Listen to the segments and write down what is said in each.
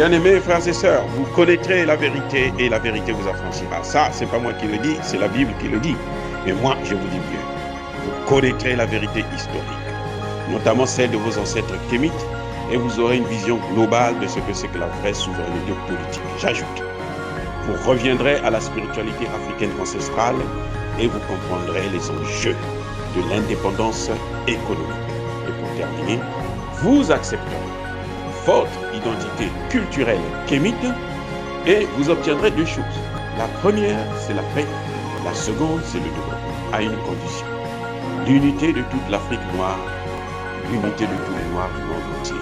Bien-aimés frères et sœurs, vous connaîtrez la vérité et la vérité vous affranchira. Ça, c'est pas moi qui le dis, c'est la Bible qui le dit. Mais moi, je vous dis mieux. Vous connaîtrez la vérité historique, notamment celle de vos ancêtres kémites, et vous aurez une vision globale de ce que c'est que la vraie souveraineté politique. J'ajoute, vous reviendrez à la spiritualité africaine ancestrale et vous comprendrez les enjeux de l'indépendance économique. Et pour terminer, vous accepterez votre identité culturelle kémite et vous obtiendrez deux choses. La première, c'est la paix. La seconde, c'est le développement, à une condition. L'unité de toute l'Afrique noire, l'unité de tous les Noirs du monde entier.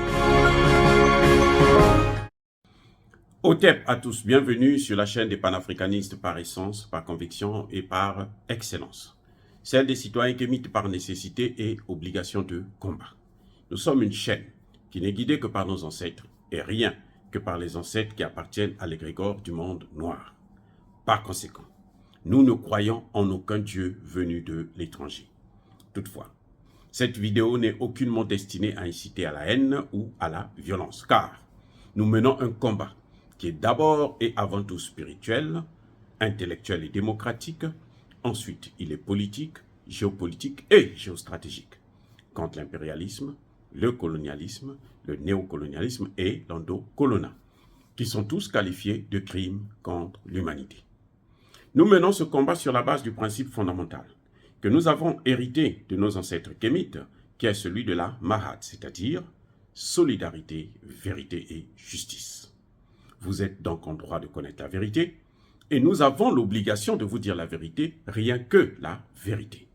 Otep à tous, bienvenue sur la chaîne des panafricanistes par essence, par conviction et par excellence. Celle des citoyens kémites par nécessité et obligation de combat. Nous sommes une chaîne qui n'est guidée que par nos ancêtres et rien que par les ancêtres qui appartiennent à l'égrégore du monde noir. Par conséquent, nous ne croyons en aucun Dieu venu de l'étranger. Toutefois, cette vidéo n'est aucunement destinée à inciter à la haine ou à la violence, car nous menons un combat qui est d'abord et avant tout spirituel, intellectuel et démocratique. Ensuite, il est politique, géopolitique et géostratégique, contre l'impérialisme, le colonialisme, le néocolonialisme et l'endocolonat, qui sont tous qualifiés de crimes contre l'humanité. Nous menons ce combat sur la base du principe fondamental que nous avons hérité de nos ancêtres kémites, qui est celui de la Mahat, c'est-à-dire solidarité, vérité et justice. Vous êtes donc en droit de connaître la vérité, et nous avons l'obligation de vous dire la vérité, rien que la vérité,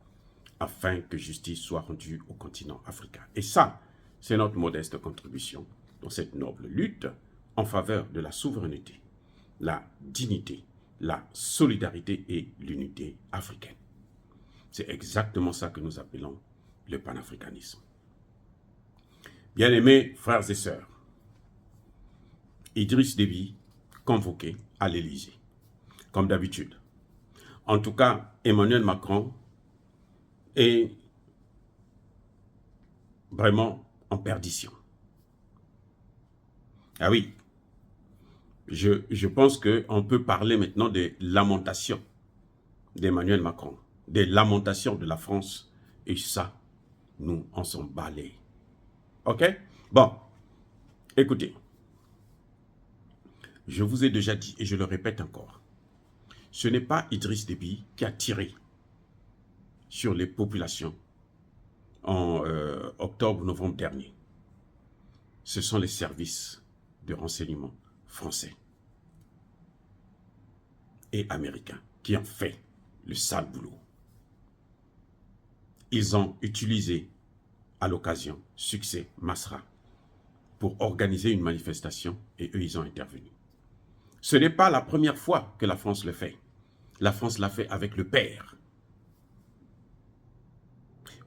afin que justice soit rendue au continent africain. Et ça, c'est notre modeste contribution dans cette noble lutte en faveur de la souveraineté, la dignité, la solidarité et l'unité africaine. C'est exactement ça que nous appelons le panafricanisme. Bien-aimés frères et sœurs, Idriss Déby convoqué à l'Élysée, comme d'habitude. En tout cas, Emmanuel Macron est vraiment en perdition. Ah oui, je pense qu'on peut parler maintenant des lamentations d'Emmanuel Macron, des lamentations de la France, et ça, nous en sommes balés. Ok? Bon, écoutez, je vous ai déjà dit, et je le répète encore, ce n'est pas Idriss Déby qui a tiré sur les populations en octobre-novembre dernier. Ce sont les services de renseignement français et américains qui ont fait le sale boulot. Ils ont utilisé à l'occasion Succès Masra pour organiser une manifestation et eux, ils ont intervenu. Ce n'est pas la première fois que la France le fait. La France l'a fait avec le père.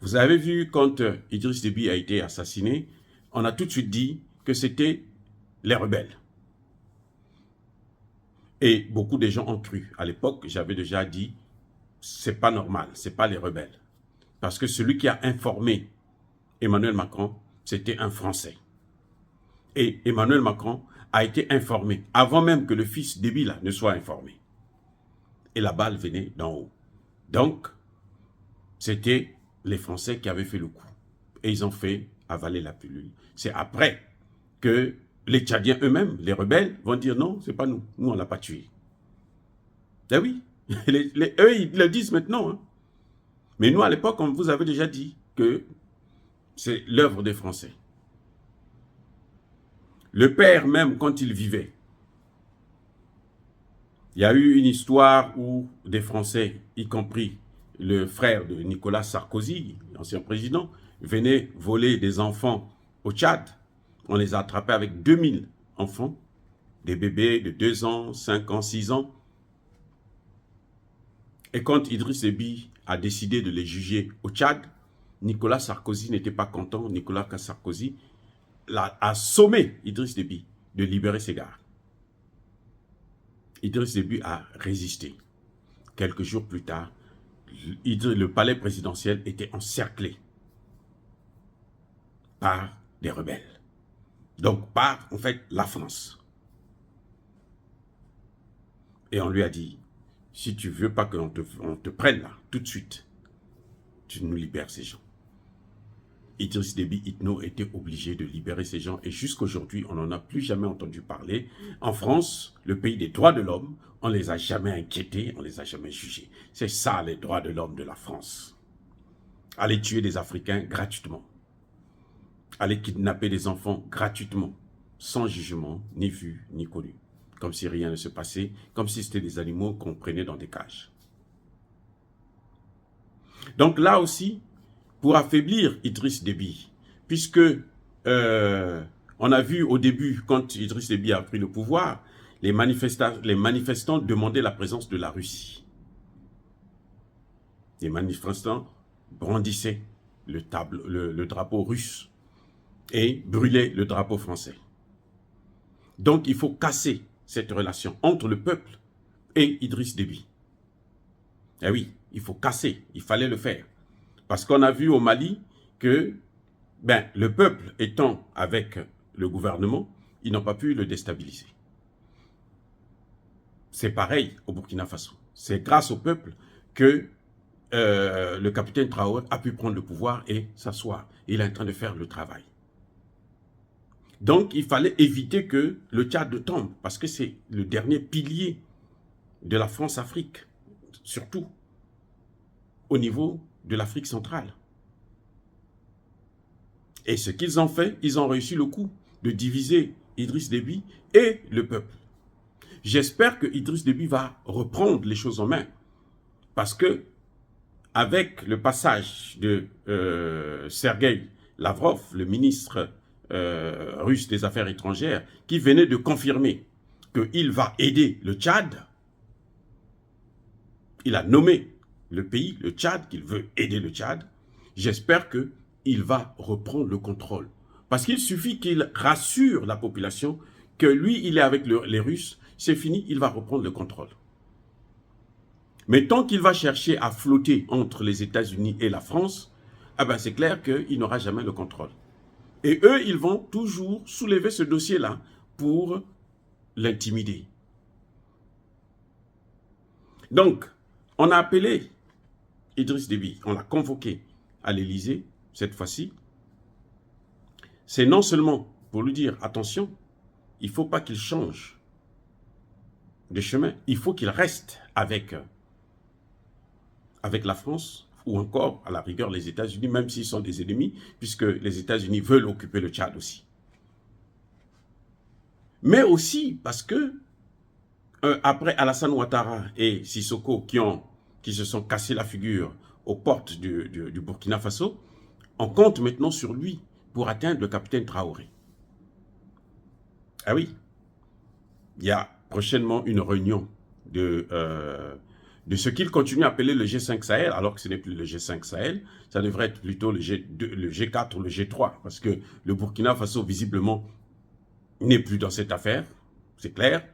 Vous avez vu quand Idriss Déby a été assassiné, on a tout de suite dit que c'était les rebelles. Et beaucoup de gens ont cru. À l'époque, j'avais déjà dit, c'est pas normal, c'est pas les rebelles. Parce que celui qui a informé Emmanuel Macron, c'était un Français. Et Emmanuel Macron a été informé avant même que le fils Déby là ne soit informé. Et la balle venait d'en haut. Donc, c'était les Français qui avaient fait le coup. Et ils ont fait avaler la pilule. C'est après que les Tchadiens eux-mêmes, les rebelles, vont dire non, c'est pas nous. Nous, on ne l'a pas tué. Ah oui, eux, ils le disent maintenant. Hein. Mais nous, à l'époque, on vous avait déjà dit que c'est l'œuvre des Français. Le père même, quand il vivait, il y a eu une histoire où des Français, y compris le frère de Nicolas Sarkozy, l'ancien président, venaient voler des enfants au Tchad. On les a attrapés avec 2000 enfants, des bébés de 2 ans, 5 ans, 6 ans. Et quand Idriss Déby a décidé de les juger au Tchad, Nicolas Sarkozy n'était pas content. Nicolas Sarkozy a sommé Idriss Déby de libérer ses gars. Idriss Déby a résisté. Quelques jours plus tard, le palais présidentiel était encerclé par des rebelles. Donc par, en fait, la France. Et on lui a dit, si tu ne veux pas qu'on te prenne là, tout de suite, tu nous libères ces gens. Idriss Déby Itno était obligé de libérer ces gens et jusqu'aujourd'hui, on n'en a plus jamais entendu parler. En France, le pays des droits de l'homme, on ne les a jamais inquiétés, on ne les a jamais jugés. C'est ça les droits de l'homme de la France. Aller tuer des Africains gratuitement. Aller kidnapper des enfants gratuitement, sans jugement, ni vu, ni connu. Comme si rien ne se passait, comme si c'était des animaux qu'on prenait dans des cages. Donc là aussi, pour affaiblir Idriss Déby, puisque on a vu au début, quand Idriss Déby a pris le pouvoir, les manifestants demandaient la présence de la Russie. Les manifestants brandissaient le drapeau russe et brûlaient le drapeau français. Donc il faut casser cette relation entre le peuple et Idriss Déby. Eh oui, il faut casser, il fallait le faire. Parce qu'on a vu au Mali que le peuple étant avec le gouvernement, ils n'ont pas pu le déstabiliser. C'est pareil au Burkina Faso. C'est grâce au peuple que le capitaine Traoré a pu prendre le pouvoir et s'asseoir. Il est en train de faire le travail. Donc, il fallait éviter que le Tchad tombe, parce que c'est le dernier pilier de la France-Afrique, surtout au niveau de l'Afrique centrale. Et ce qu'ils ont fait, ils ont réussi le coup de diviser Idriss Déby et le peuple. J'espère que Idriss Déby va reprendre les choses en main, parce que avec le passage de Sergueï Lavrov, le ministre russe des Affaires étrangères, qui venait de confirmer qu'il va aider le Tchad, il a nommé le pays, le Tchad, qu'il veut aider le Tchad, j'espère qu'il va reprendre le contrôle. Parce qu'il suffit qu'il rassure la population que lui, il est avec les Russes, c'est fini, il va reprendre le contrôle. Mais tant qu'il va chercher à flotter entre les États-Unis et la France, c'est clair qu'il n'aura jamais le contrôle. Et eux, ils vont toujours soulever ce dossier-là pour l'intimider. Donc, on a appelé Idriss Déby, on l'a convoqué à l'Élysée, cette fois-ci. C'est non seulement pour lui dire, attention, il ne faut pas qu'il change de chemin, il faut qu'il reste avec la France, ou encore, à la rigueur, les États-Unis, même s'ils sont des ennemis, puisque les États-Unis veulent occuper le Tchad aussi. Mais aussi parce que, après Alassane Ouattara et Sissoko qui se sont cassés la figure aux portes du Burkina Faso, on compte maintenant sur lui pour atteindre le capitaine Traoré. Ah oui, il y a prochainement une réunion de ce qu'il continue à appeler le G5 Sahel, alors que ce n'est plus le G5 Sahel, ça devrait être plutôt le G4 ou le G3, parce que le Burkina Faso, visiblement, n'est plus dans cette affaire, c'est clair,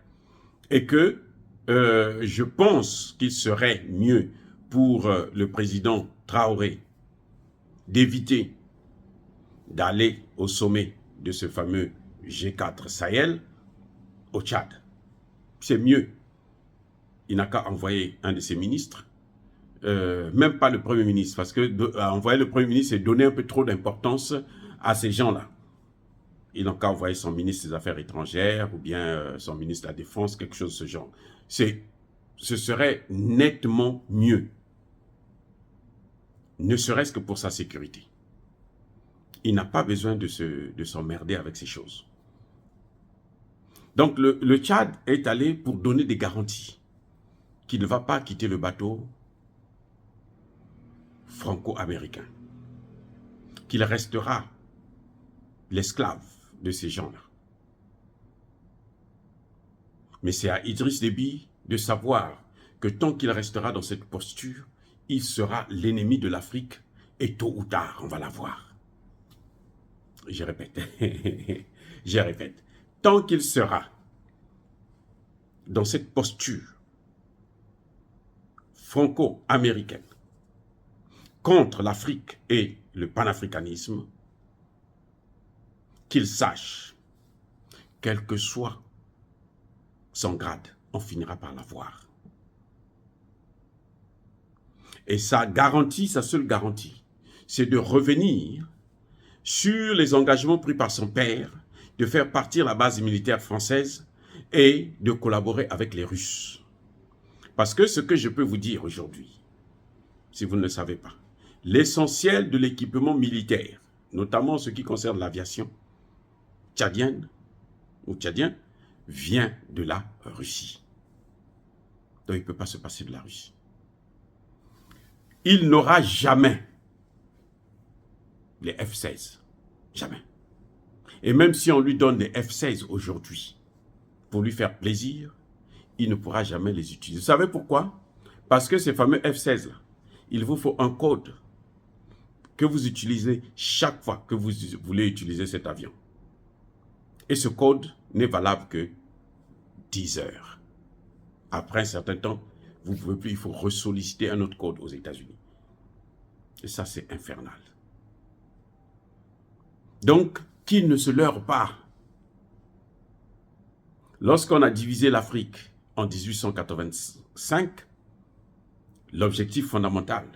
et que je pense qu'il serait mieux pour le président Traoré d'éviter d'aller au sommet de ce fameux G4 Sahel au Tchad. C'est mieux. Il n'a qu'à envoyer un de ses ministres, même pas le Premier ministre, parce que envoyer le Premier ministre, c'est donner un peu trop d'importance à ces gens-là. Il n'a qu'à envoyer son ministre des Affaires étrangères ou bien son ministre de la Défense, quelque chose de ce genre. Ce serait nettement mieux, ne serait-ce que pour sa sécurité. Il n'a pas besoin de s'emmerder avec ces choses. Donc le Tchad est allé pour donner des garanties qu'il ne va pas quitter le bateau franco-américain, qu'il restera l'esclave de ces gens-là. Mais c'est à Idriss Déby de savoir que tant qu'il restera dans cette posture, il sera l'ennemi de l'Afrique et tôt ou tard, on va l'avoir. Je répète, je répète, tant qu'il sera dans cette posture franco-américaine contre l'Afrique et le panafricanisme, qu'il sache, quel que soit son grade, on finira par la voir. Et sa garantie, sa seule garantie, c'est de revenir sur les engagements pris par son père, de faire partir la base militaire française et de collaborer avec les Russes. Parce que ce que je peux vous dire aujourd'hui, si vous ne le savez pas, l'essentiel de l'équipement militaire, notamment ce qui concerne l'aviation tchadienne ou tchadien, vient de la Russie. Donc il ne peut pas se passer de la Russie. Il n'aura jamais les F-16. Jamais. Et même si on lui donne des F-16 aujourd'hui, pour lui faire plaisir, il ne pourra jamais les utiliser. Vous savez pourquoi? Parce que ces fameux F-16, là, il vous faut un code que vous utilisez chaque fois que vous voulez utiliser cet avion. Et ce code n'est valable que 10 heures. Après un certain temps, vous ne pouvez plus, il faut ressolliciter un autre code aux États-Unis. Et ça, c'est infernal. Donc, qu'il ne se leurre pas. Lorsqu'on a divisé l'Afrique en 1885, l'objectif fondamental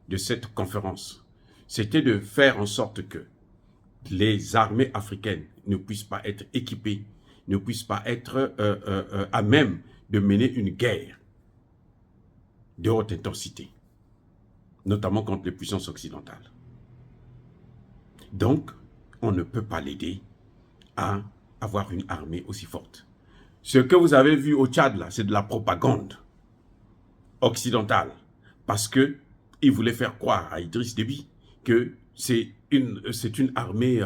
de cette conférence, c'était de faire en sorte que les armées africaines ne puissent pas être équipées, ne puissent pas être à même de mener une guerre de haute intensité, notamment contre les puissances occidentales. Donc, on ne peut pas l'aider à avoir une armée aussi forte. Ce que vous avez vu au Tchad, là, c'est de la propagande occidentale, parce qu'ils voulaient faire croire à Idriss Déby que c'est une armée...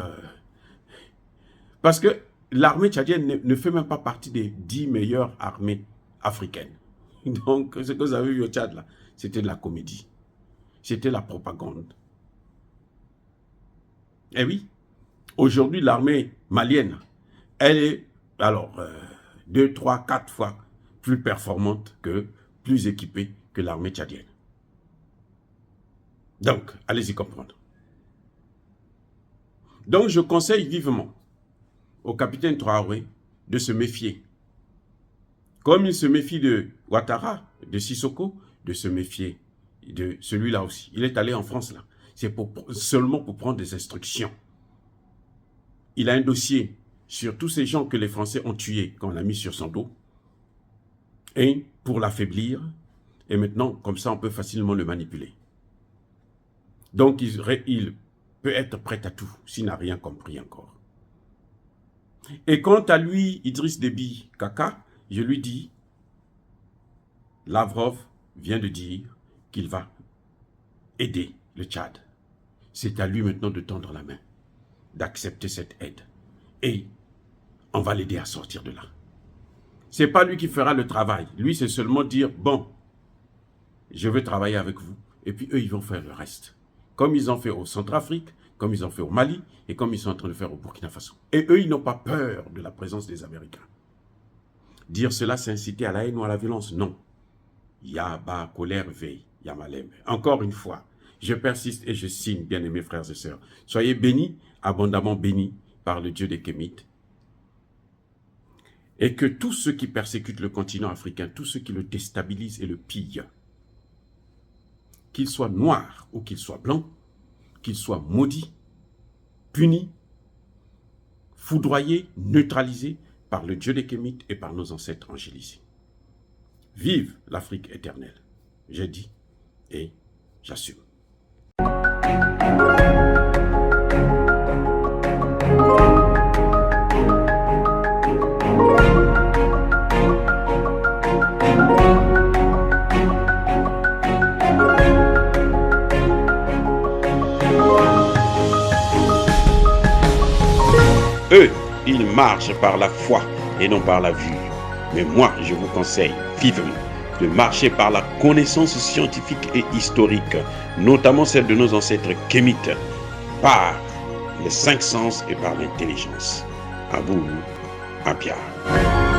parce que l'armée tchadienne ne fait même pas partie des 10 meilleures armées africaines. Donc, ce que vous avez vu au Tchad, là, c'était de la comédie. C'était la propagande. Eh oui, aujourd'hui, l'armée malienne, elle est, alors, 2, 3, 4 fois plus performante plus équipée que l'armée tchadienne. Donc, allez-y comprendre. Donc, je conseille vivement au capitaine Traoré de se méfier. Comme il se méfie de Ouattara, de Sissoko, de se méfier de celui-là aussi. Il est allé en France, là. C'est seulement pour prendre des instructions. Il a un dossier sur tous ces gens que les Français ont tués, qu'on a mis sur son dos, et pour l'affaiblir, et maintenant, comme ça, on peut facilement le manipuler. Donc, il peut être prêt à tout, s'il n'a rien compris encore. Et quant à lui, Idriss Déby Kaka, je lui dis, Lavrov vient de dire qu'il va aider le Tchad. C'est à lui maintenant de tendre la main, d'accepter cette aide. Et on va l'aider à sortir de là. Ce n'est pas lui qui fera le travail. Lui, c'est seulement dire, bon, je veux travailler avec vous. Et puis eux, ils vont faire le reste. Comme ils ont fait au Centrafrique, comme ils ont fait au Mali, et comme ils sont en train de faire au Burkina Faso. Et eux, ils n'ont pas peur de la présence des Américains. Dire cela, c'est inciter à la haine ou à la violence? Non. Yaba, colère, veille, Yamalem. Encore une fois, je persiste et je signe, bien-aimés frères et sœurs. Soyez bénis, abondamment bénis par le Dieu des Kémites. Et que tous ceux qui persécutent le continent africain, tous ceux qui le déstabilisent et le pillent, qu'ils soient noirs ou qu'ils soient blancs, qu'ils soient maudits, punis, foudroyés, neutralisés par le Dieu des Kémites et par nos ancêtres angélisés. Vive l'Afrique éternelle. J'ai dit et j'assume. Eux, ils marchent par la foi et non par la vue. Mais moi, je vous conseille vivement de marcher par la connaissance scientifique et historique, notamment celle de nos ancêtres kémites, par les 5 sens et par l'intelligence. À vous, à Pierre.